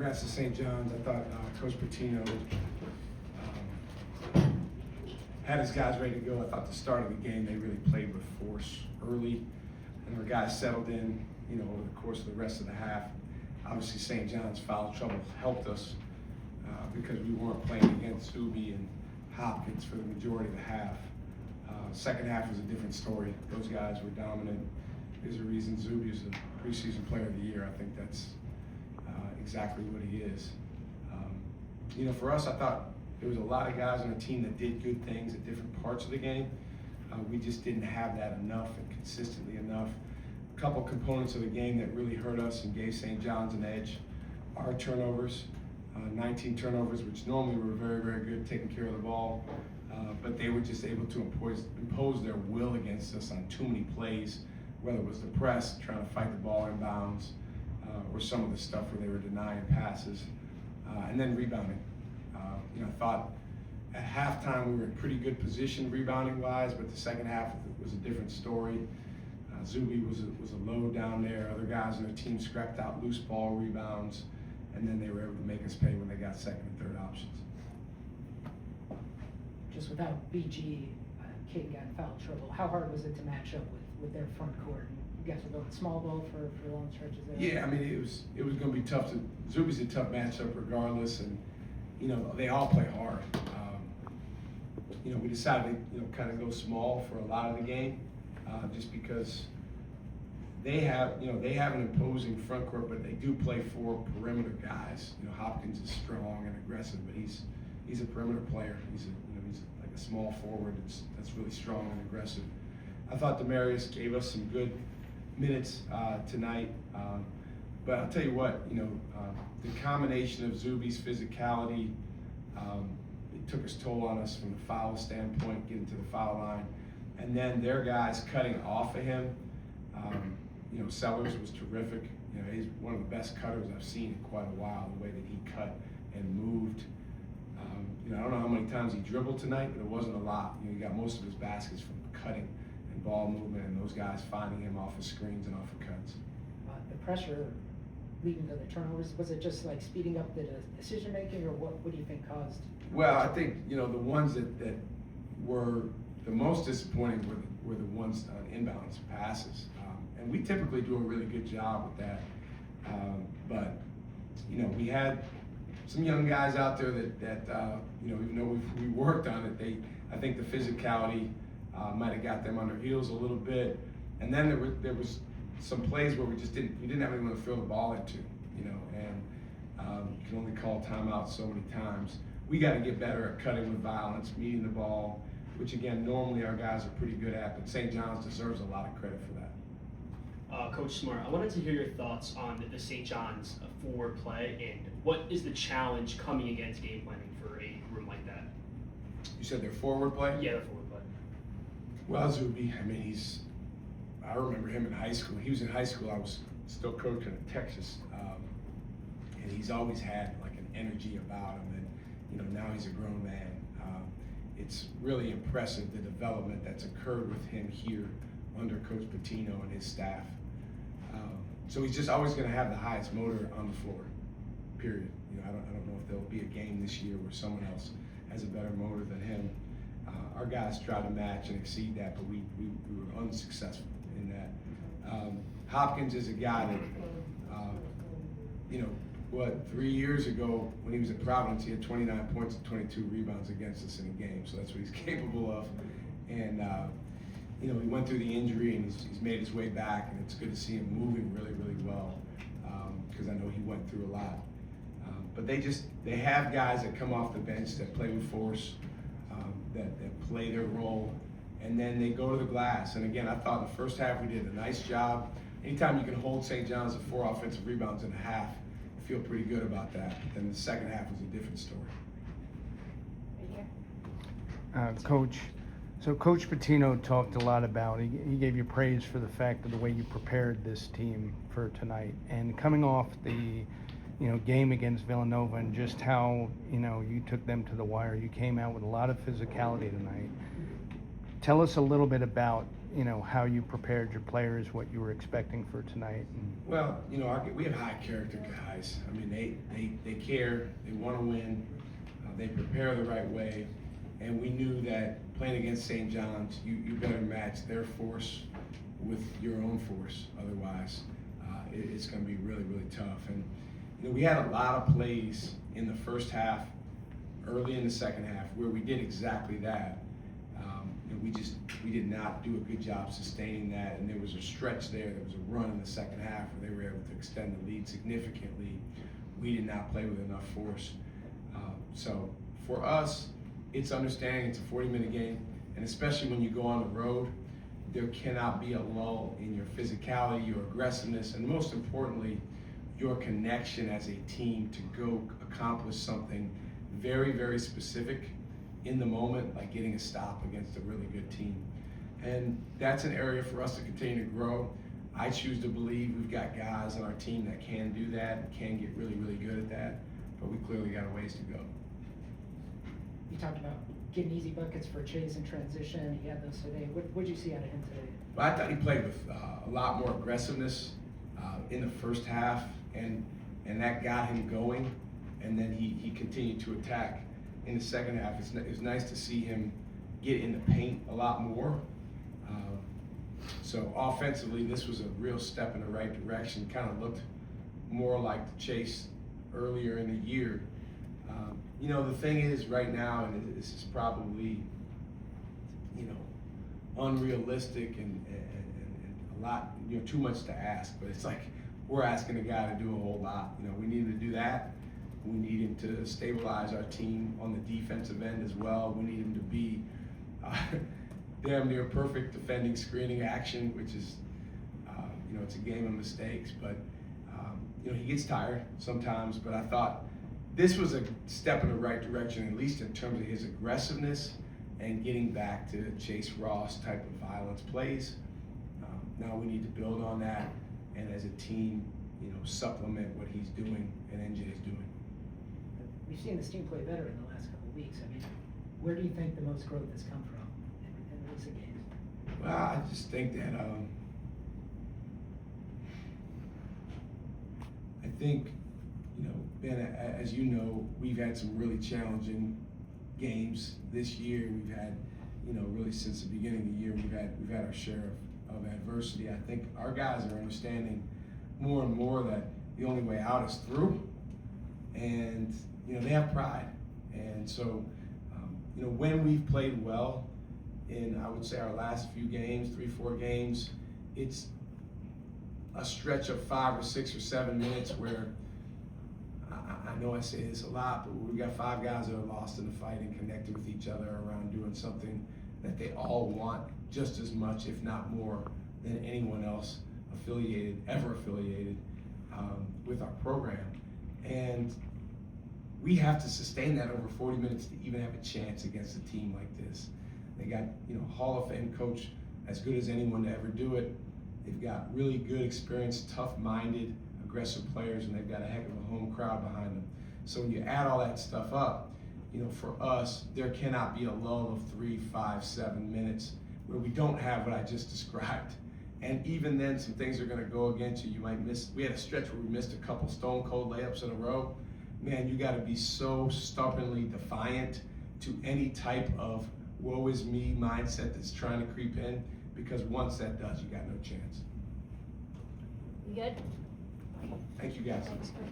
congrats to St. John's. I thought Coach Patino had his guys ready to go. I thought the start of the game they really played with force early, and our guys settled in, over the course of the rest of the half. Obviously, St. John's foul trouble helped us because we weren't playing against Zuby and Hopkins for the majority of the half. Second half was a different story. Those guys were dominant. There's a reason Zuby is the preseason player of the year. I think that's exactly what he is. For us, I thought there was a lot of guys on the team that did good things at different parts of the game. We just didn't have that enough and consistently enough. A couple components of the game that really hurt us and gave St. John's an edge. Our turnovers, 19 turnovers, which normally were very, very good taking care of the ball, but they were just able to impose their will against us on too many plays, whether it was the press, trying to fight the ball in bounds, or some of the stuff where they were denying passes, and then rebounding. I thought at halftime we were in pretty good position rebounding-wise, but the second half was a different story. Zuby was a load down there. Other guys on the team scrapped out loose ball rebounds, and then they were able to make us pay when they got second and third options. Just without BG, Cade got in foul trouble. How hard was it to match up with their front court? You guys were going small ball for long stretches there. Yeah, it was going to be tough. Zuby's a tough matchup regardless, and they all play hard. We decided to kind of go small for a lot of the game, just because they have an imposing front court, but they do play four perimeter guys. Hopkins is strong and aggressive, but he's a perimeter player. He's like a small forward that's really strong and aggressive. I thought Demarius gave us some good minutes tonight, but I'll tell you what, the combination of Zuby's physicality, it took its toll on us from the foul standpoint, getting to the foul line, and then their guys cutting off of him. Sellers was terrific. He's one of the best cutters I've seen in quite a while, the way that he cut and moved. I don't know how many times he dribbled tonight, but it wasn't a lot. He got most of his baskets from cutting and ball movement, and those guys finding him off of screens and off of cuts. The pressure leading to the turnovers, was it just like speeding up the decision making, or what do you think caused? Well, I think the ones that were the most disappointing were the ones on inbounds passes, and we typically do a really good job with that. But we had some young guys out there that even though we worked on it, I think the physicality might have got them on their heels a little bit, and then there was some plays where we didn't have anyone to throw the ball into, and you can only call timeout so many times. We got to get better at cutting with violence, meeting the ball, which again normally our guys are pretty good at, but St. John's deserves a lot of credit for that. Coach Smart, I wanted to hear your thoughts on the St. John's forward play, and what is the challenge coming against game planning for a room like that? You said their forward play? Yeah, their forward play. Well, Zuby, I remember him in high school. He was in high school. I was still coaching in Texas, and he's always had like an energy about him. And now he's a grown man. It's really impressive the development that's occurred with him here under Coach Patino and his staff. So he's just always going to have the highest motor on the floor. Period. I don't know if there'll be a game this year where someone else has a better motor than him. Our guys try to match and exceed that, but we were unsuccessful in that. Hopkins is a guy that, 3 years ago when he was at Providence, he had 29 points and 22 rebounds against us in a game, so that's what he's capable of. And he went through the injury and he's made his way back, and it's good to see him moving really, really well, because I know he went through a lot. But they have guys that come off the bench that play with force, that play their role, and then they go to the glass. And again, I thought the first half we did a nice job. Anytime you can hold St. John's to 4 offensive rebounds in a half, I feel pretty good about that. But then the second half was a different story. Coach, so Coach Patino talked a lot about, he gave you praise for the fact of the way you prepared this team for tonight. And coming off the game against Villanova and just how, you took them to the wire. You came out with a lot of physicality tonight. Tell us a little bit about how you prepared your players, what you were expecting for tonight. Well, we have high character guys. I mean, they care, they want to win, they prepare the right way, and we knew that playing against St. John's, you better match their force with your own force. Otherwise, it's going to be really, really tough. And we had a lot of plays in the first half, early in the second half, where we did exactly that. We did not do a good job sustaining that, and there was a stretch there. There was a run in the second half where they were able to extend the lead significantly. We did not play with enough force. So for us, it's understanding it's a 40-minute game, and especially when you go on the road, there cannot be a lull in your physicality, your aggressiveness, and most importantly, your connection as a team to go accomplish something very, very specific in the moment, like getting a stop against a really good team. And that's an area for us to continue to grow. I choose to believe we've got guys on our team that can do that and can get really, really good at that, but we clearly got a ways to go. You talked about getting easy buckets for Chase in transition. He had those today. What did you see out of him today? Well, I thought he played with a lot more aggressiveness in the first half, and that got him going, and then he continued to attack in the second half. It was nice to see him get in the paint a lot more. So offensively, this was a real step in the right direction. Kind of looked more like the Chase earlier in the year. The thing is right now, and this is probably, unrealistic and a lot, too much to ask, but it's like we're asking a guy to do a whole lot. We need him to do that. We need him to stabilize our team on the defensive end as well. We need him to be damn near perfect defending screening action, which is, it's a game of mistakes, but, he gets tired sometimes, but I thought this was a step in the right direction, at least in terms of his aggressiveness and getting back to Chase Ross type of violence plays. Now we need to build on that, and as a team, supplement what he's doing and NJ is doing. We've seen this team play better in the last couple of weeks. I mean, where do you think the most growth has come from in recent games? Well, I just think that I think, Ben, as you know, we've had some really challenging games this year. We've had, really since the beginning of the year, we've had our share of adversity. I think our guys are understanding more and more that the only way out is through, and they have pride. And so, when we've played well in, I would say, our last few games, 3-4 games, it's a stretch of 5 or 6 or 7 minutes where I know I say this a lot, but we've got 5 guys that are lost in the fight and connected with each other around doing something that they all want just as much, if not more, than anyone else ever affiliated with our program. And we have to sustain that over 40 minutes to even have a chance against a team like this. They got, Hall of Fame coach as good as anyone to ever do it. They've got really good, experienced, tough-minded, aggressive players, and they've got a heck of a home crowd behind them. So when you add all that stuff up, for us, there cannot be a lull of 3, 5, 7 minutes where we don't have what I just described. And even then, some things are going to go against you. You might miss. We had a stretch where we missed a couple stone cold layups in a row. Man, you got to be so stubbornly defiant to any type of woe is me mindset that's trying to creep in, because once that does, you got no chance. You good? Thank you guys. Thanks, Coach.